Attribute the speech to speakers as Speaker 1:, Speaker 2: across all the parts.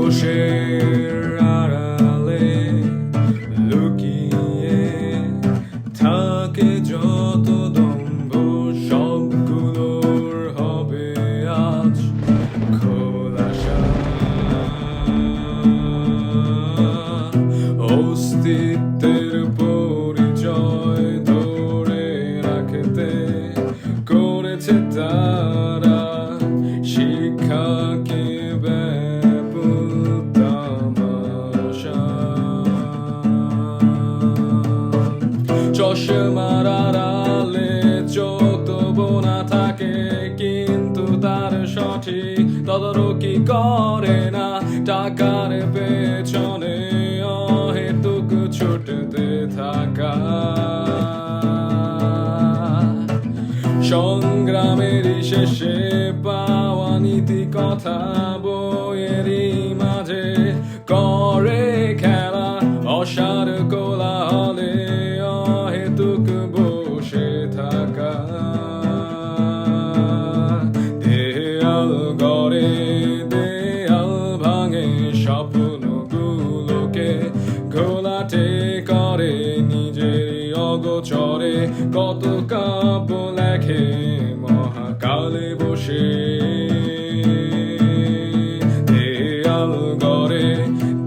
Speaker 1: মুখোশের আড়ালে লুকিয়ে থাকে যত দম্ভ, সবগুলোর হবে আজ খোলাসা। অস্তিত্বের পরিচয় ধরে রাখতে করেছে তারা শিক্ষাকে ব্যাপক তামাশা। চশমার আড়ালে চোখ তবু না থাকে, কিন্তু তার সঠিক তদারকি করে না। টাকার পেছনে অহেতুক ছুটতে থাকা, সংগ্রামেরই শেষে পাওয়া নীতি কথা বইয়েরই মাঝে করে খেলা। অসার কোলাহলে অহেতুক বসে থাকা, দেয়াল গড়ে দেয়াল ভাঙে স্বপ্নগুলোকে ঘোলাটে করে নিজেরই অগোচরে। কত কাব্য লেখে মহাকালে বসে, দেয়াল গড়ে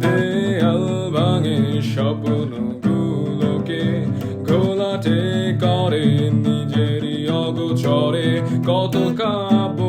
Speaker 1: দেয়াল ভাঙে স্বপ্নগুলোকে ঘোলাটে করে নিজেরই অগোচরে। কত কাব্য